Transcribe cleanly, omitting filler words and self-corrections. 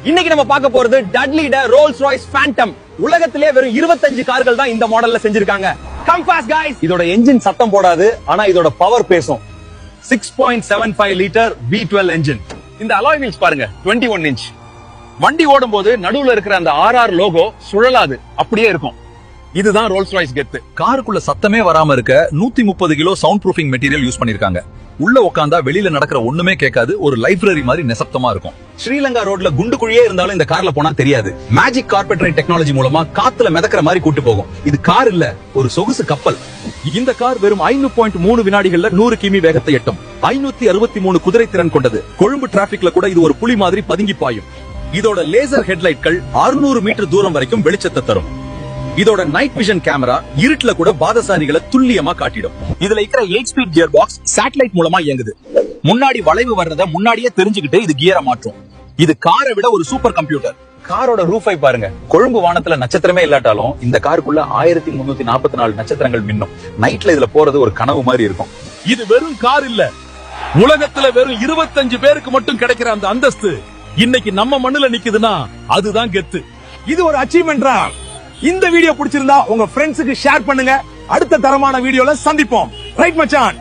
இன்னைக்கு நம்ம பார்க்க போறது டட்லியோட ரோல்ஸ் ராய்ஸ் ஃபேண்டம். உலகத்திலே வெறும் 25 கார்கள் தான் இந்த மாடல்ல செஞ்சிருக்காங்க. Come fast guys. இதோட என்ஜின் சத்தம் போடாது, ஆனா இதோட பவர் பேசும். 6.75 லிட்டர் V12 என்ஜின். இந்த அலாய் வீல்ஸ் பாருங்க, 21 இன்ச். வண்டி ஓடும் போது நடுவுல இருக்கிற அந்த RR லோகோ சுழலாது, அப்படியே இருக்கும். இதுதான் ரோல்ஸ் ராய்ஸ் கெத்து. காருக்குள்ள சத்தமே வராம இருக்க 130 kilo sound proofing material use பண்ணிருக்காங்க. உள்ள உட்கார்ந்தா வெளியில நடக்கிற ஒண்ணுமே கேட்காது, ஒரு லைப்ரரி மாதிரி நிசப்தமா இருக்கும். ஸ்ரீலங்கா ரோட்ல குண்டு குழியே இருந்தாலும் இந்த கார்ல போனா தெரியாது. மேஜிக் கார்பெட் ரைட் டெக்னாலஜி மூலமா காத்துல மிதக்கிற மாதிரி கூட்டு போகும். இது கார் இல்ல, ஒரு சொகுசு கப்பல். இந்த கார் வெறும் 5.3 வினாடிகள்ல 100 கிமி வேகத்தை எட்டும். 563 குதிரை திறன் கொண்டது. கொழும்பு டிராபிக்ல கூட இது ஒரு புலி மாதிரி பதுங்கி பாயும். இதோட லேசர் ஹெட்லைட்கள் 600 மீட்டர் தூரம் வரைக்கும் வெளிச்சத்தை தரும். இதோட நைட் விஷன் கேமரா இருட்டுல கூட பாதசாரிகளை துல்லியமா காட்டிடும். இதுல இருக்கிற 8 ஸ்பீட் கியர் பாக்ஸ் சேட்டலைட் மூலமா இயங்குது. முன்னாடி வளைவு வர்றத முன்னாடியே தெரிஞ்சுக்கிட்டு இது கியரை மாற்றும். இது காரை விட ஒரு சூப்பர் கம்ப்யூட்டர். காரோட ரூஃபை பாருங்க. கொழும்பு வானத்துல நட்சத்திரமே இல்லாட்டாலும் இந்த காருக்குள்ள 1344 நட்சத்திரங்கள் மின்னும். நைட்ல இதுல போறது ஒரு கனவு மாதிரி இருக்கும். இது வெறும் கார் இல்ல, உலகத்துல வெறும் 25 பேருக்கு மட்டும் கிடைக்கிற அந்த அந்தஸ்து இன்னைக்கு நம்ம மண்ணுல நிக்குதுன்னா அதுதான் கெத்து. இது ஒரு அச்சீவ்மெண்ட்ரா. இந்த வீடியோ பிடிச்சிருந்தா உங்க ஃப்ரெண்ட்ஸுக்கு ஷேர் பண்ணுங்க. அடுத்த தரமான வீடியோல சந்திப்போம். ரைட் மச்சான்.